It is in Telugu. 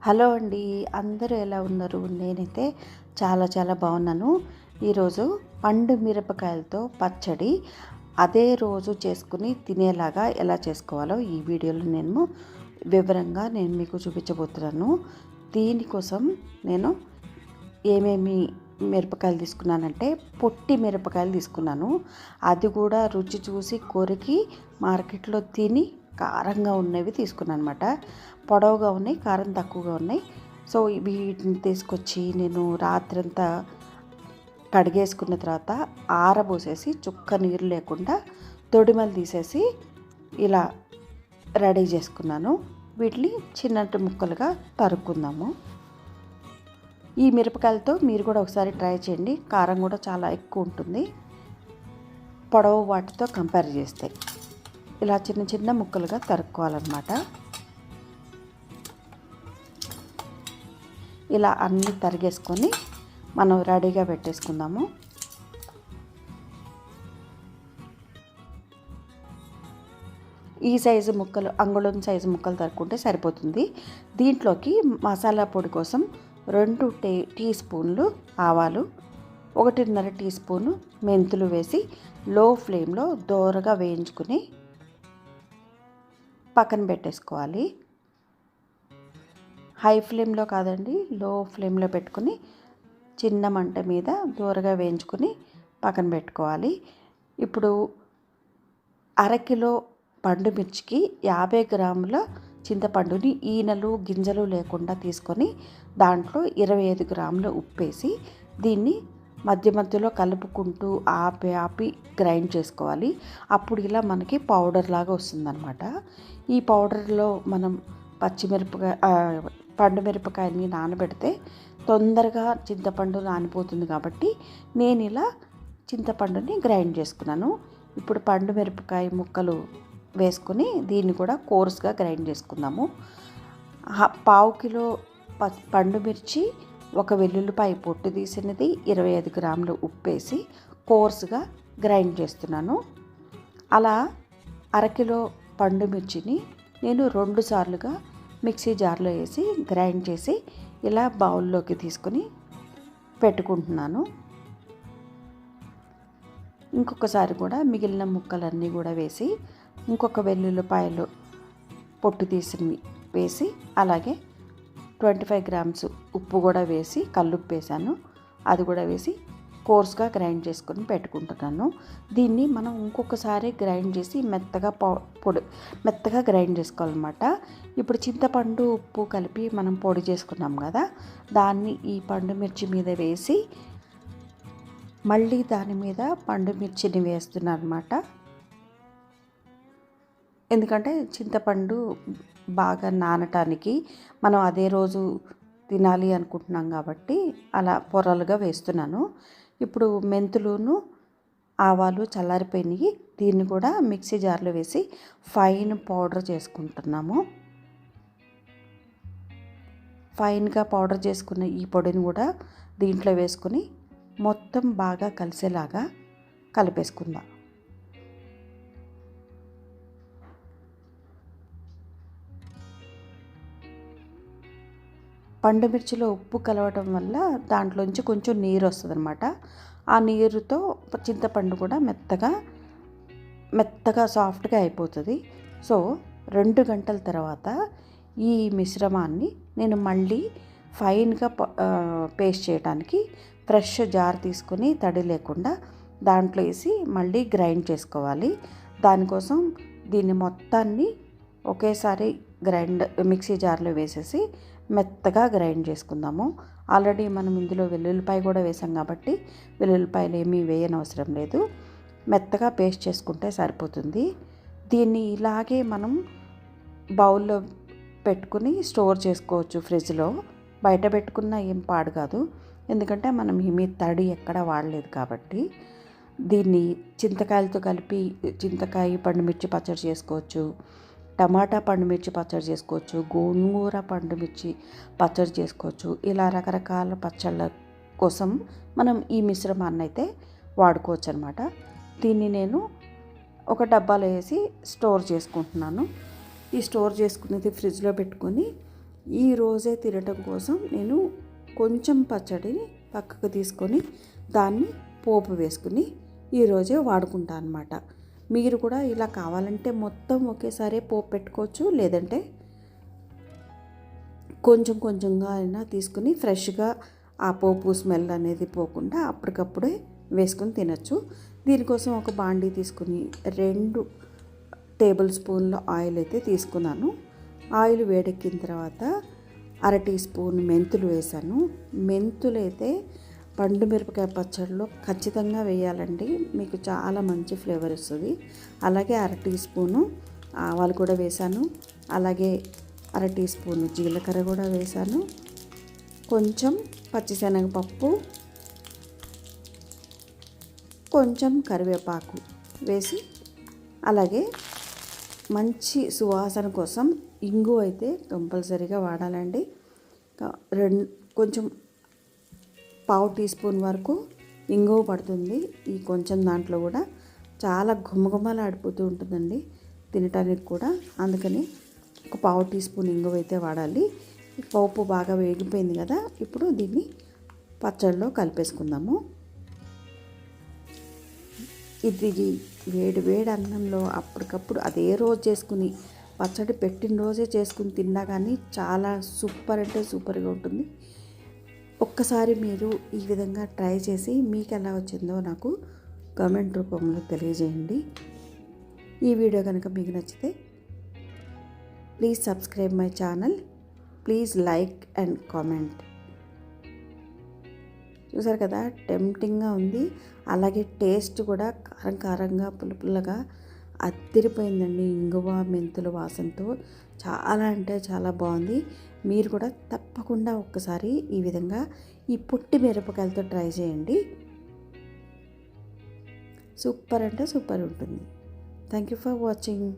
హలో అండి, అందరూ ఎలా ఉన్నారు? నేనైతే చాలా బాగున్నాను. ఈరోజు పండు మిరపకాయలతో పచ్చడి అదే రోజు చేసుకుని తినేలాగా ఎలా చేసుకోవాలో ఈ వీడియోలో వివరంగా మీకు చూపించబోతున్నాను. దీనికోసం నేను ఏమేమి మిరపకాయలు తీసుకున్నానంటే పొట్టి మిరపకాయలు తీసుకున్నాను. అది కూడా రుచి చూసి కొరికి మార్కెట్లో తిని కారంగా ఉన్నవి తీసుకున్నాను అనమాట. పొడవుగా ఉన్నాయి, కారం తక్కువగా ఉన్నాయి. సో వీటిని తీసుకొచ్చి నేను రాత్రంతా కడిగేసుకున్న తర్వాత ఆరబోసేసి చుక్క నీరు లేకుండా తొడిమలు తీసేసి ఇలా రెడీ చేసుకున్నాను. వీటిని చిన్నటి ముక్కలుగా తరుక్కుందాము. ఈ మిరపకాయలతో మీరు కూడా ఒకసారి ట్రై చేయండి. కారం కూడా చాలా ఎక్కువ ఉంటుంది పొడవు వాటితో కంపేర్ చేస్తే. ఇలా చిన్న ముక్కలుగా తరుక్కోవాలన్నమాట. ఇలా అన్నీ తరిగేసుకొని మనం రెడీగా పెట్టేసుకుందాము. ఈ సైజు ముక్కలు, అంగుళం సైజు ముక్కలు తరుక్కుంటే సరిపోతుంది. దీంట్లోకి మసాలా పొడి కోసం 2 టీ స్పూన్లు ఆవాలు, 1.5 టీ స్పూను మెంతులు వేసి లో ఫ్లేమ్లో దోరగా వేయించుకుని పక్కన పెట్టేసుకోవాలి. హై ఫ్లేమ్లో కాదండి, లో ఫ్లేమ్లో పెట్టుకుని చిన్న మంట మీద దోరగా వేయించుకుని పక్కన పెట్టుకోవాలి. ఇప్పుడు అరకిలో పండు మిర్చికి 50 గ్రాముల చింతపండుని ఈనెలు గింజలు లేకుండా తీసుకొని దాంట్లో 25 గ్రాముల ఉప్పేసి దీన్ని మధ్యలో కలుపుకుంటూ ఆపి గ్రైండ్ చేసుకోవాలి. అప్పుడు ఇలా మనకి పౌడర్ లాగా వస్తుందన్నమాట. ఈ పౌడర్లో మనం పండు మిరపకాయని నానబెడితే తొందరగా చింతపండు నానిపోతుంది కాబట్టి నేను ఇలా చింతపండుని గ్రైండ్ చేసుకున్నాను. ఇప్పుడు పండు మిరపకాయ ముక్కలు వేసుకుని దీన్ని కూడా కోర్స్గా గ్రైండ్ చేసుకుందాము. 1/2 కిలో పండు మిర్చి, 1 వెల్లుల్లిపాయ పొట్టు తీసినది, 25 గ్రాములు ఉప్పేసి కోర్స్గా గ్రైండ్ చేస్తున్నాను. అలా అరకిలో పండు మిర్చిని నేను 2 సార్లుగా మిక్సీ జార్లో వేసి గ్రైండ్ చేసి ఇలా బౌల్లోకి తీసుకుని పెట్టుకుంటున్నాను. ఇంకొకసారి కూడా మిగిలిన ముక్కలన్నీ కూడా వేసి ఇంకొక వెల్లుల్లిపాయలు పొట్టు తీసి వేసి అలాగే 25 గ్రామ్స్ ఉప్పు కూడా వేసి కల్లుప్పు వేసాను. అది కూడా వేసి కోర్స్గా గ్రైండ్ చేసుకొని పెట్టుకుంటున్నాను. దీన్ని మనం ఇంకొకసారి గ్రైండ్ చేసి మెత్తగా గ్రైండ్ చేసుకోవాలన్నమాట. ఇప్పుడు చింతపండు ఉప్పు కలిపి మనం పొడి చేసుకున్నాం కదా, దాన్ని ఈ పండు మిర్చి మీద వేసి మళ్ళీ దాని మీద పండు మిర్చిని వేస్తున్నాను అన్నమాట. ఎందుకంటే చింతపండు బాగా నానటానికి మనం అదే రోజు తినాలి అనుకుంటున్నాం కాబట్టి అలా పొరలుగా వేస్తున్నాను. ఇప్పుడు మెంతులును ఆవాలు చల్లారిపోయినాయి. దీన్ని కూడా మిక్సీ జార్లో వేసి ఫైన్ పౌడర్ చేసుకుంటున్నాము. ఫైన్గా పౌడర్ చేసుకున్న ఈ పొడిని కూడా దీంట్లో వేసుకొని మొత్తం బాగా కలిసేలాగా కలిపేసుకుందాం. పండు మిర్చిలో ఉప్పు కలవటం వల్ల దాంట్లోంచి కొంచెం నీరు వస్తుంది అనమాట. ఆ నీరుతో చింతపండు కూడా మెత్తగా సాఫ్ట్గా అయిపోతుంది. సో 2 గంటల తర్వాత ఈ మిశ్రమాన్ని నేను మళ్ళీ ఫైన్గా పేస్ట్ చేయడానికి ఫ్రెష్ జార్ తీసుకొని తడి లేకుండా దాంట్లో వేసి మళ్ళీ గ్రైండ్ చేసుకోవాలి. దానికోసం దీన్ని మొత్తాన్ని ఒకేసారి మిక్సీ జార్లో వేసేసి మెత్తగా గ్రైండ్ చేసుకుందాము. ఆల్రెడీ మనం ఇందులో వెల్లుల్లిపాయ కూడా వేసాం కాబట్టి వెల్లుల్లిపాయలు ఏమీ వేయనవసరం లేదు. మెత్తగా పేస్ట్ చేసుకుంటే సరిపోతుంది. దీన్ని ఇలాగే మనం బౌల్లో పెట్టుకుని స్టోర్ చేసుకోవచ్చు ఫ్రిడ్జ్లో. బయట పెట్టుకున్నా ఏం పాడు కాదు, ఎందుకంటే మనం ఏమీ తడి ఎక్కడ వాడలేదు కాబట్టి. దీన్ని చింతకాయలతో కలిపి చింతకాయ పండుమిర్చి పచ్చడి చేసుకోవచ్చు, టమాటా పండుమిర్చి పచ్చడి చేసుకోవచ్చు, గోంగూర పండుమిర్చి పచ్చడి చేసుకోవచ్చు. ఇలా రకరకాల పచ్చళ్ళ కోసం మనం ఈ మిశ్రమాన్ని అయితే వాడుకోవచ్చు అనమాట. దీన్ని నేను ఒక డబ్బాలో వేసి స్టోర్ చేసుకుంటున్నాను. ఈ స్టోర్ చేసుకునేది ఫ్రిడ్జ్లో పెట్టుకొని ఈ రోజే తినటం కోసం నేను కొంచెం పచ్చడిని పక్కకు తీసుకొని దాన్ని పోపు వేసుకుని ఈరోజే వాడుకుంటాను అన్నమాట. మీరు కూడా ఇలా కావాలంటే మొత్తం ఒకేసారి పోపు పెట్టుకోవచ్చు, లేదంటే కొంచెం కొంచెంగా అయినా తీసుకుని ఫ్రెష్గా ఆ పోపు స్మెల్ అనేది పోకుండా అప్పటికప్పుడే వేసుకొని తినచ్చు. దీనికోసం ఒక బాండీ తీసుకుని 2 టేబుల్ స్పూన్ల ఆయిల్ అయితే తీసుకున్నాను. ఆయిల్ వేడెక్కిన తర్వాత 1/2 టీ స్పూన్ మెంతులు వేసాను. మెంతులు అయితే పండు మిరపకాయ పచ్చడిలో ఖచ్చితంగా వేయాలండి, మీకు చాలా మంచి ఫ్లేవర్ వస్తుంది. అలాగే 1/2 టీ స్పూను ఆవాలు కూడా వేసాను. అలాగే 1/2 టీ స్పూన్ జీలకర్ర కూడా వేసాను. కొంచెం పచ్చిశనగపప్పు, కొంచెం కరివేపాకు వేసి, అలాగే మంచి సువాసన కోసం ఇంగువ అయితే కంపల్సరీగా వాడాలండి. కొంచెం 1/2 టీ స్పూన్ వరకు ఇంగువ పడుతుంది. ఈ కొంచెం దాంట్లో కూడా చాలా ఘుమఘుమలాడిపోతూ ఉంటుందండి తినటానికి కూడా, అందుకని ఒక 1/2 టీ స్పూన్ ఇంగువ అయితే వాడాలి. ఈ పోపు బాగా వేగిపోయింది కదా, ఇప్పుడు దీన్ని పచ్చడిలో కలిపేసుకుందాము. ఇది వేడి వేడి అన్నంలో అప్పటికప్పుడు అదే రోజు చేసుకుని పచ్చడి పెట్టిన రోజే చేసుకుని తిన్నా కానీ చాలా సూపర్ అంటే సూపర్గా ఉంటుంది. ఒక్కసారి మీరు ఈ విధంగా ట్రై చేసి మీకు ఎలా వచ్చిందో నాకు కామెంట్ రూపంలో తెలియజేయండి. ఈ వీడియో కనుక మీకు నచ్చితే please subscribe my channel, please like and comment. చూసారు కదా, టెంప్టింగ్గా ఉంది. అలాగే టేస్ట్ కూడా కారం కారంగా పుల్లపుల్లగా అదిరిపోయిందండి. ఇంగువ మెంతుల వాసనతో చాలా అంటే చాలా బాగుంది. మీరు కూడా తప్పకుండా ఒక్కసారి ఈ విధంగా ఈ పొట్టి మిరపకాయలతో ట్రై చేయండి. సూపర్ అంటే సూపర్ ఉంటుంది. Thank you for watching.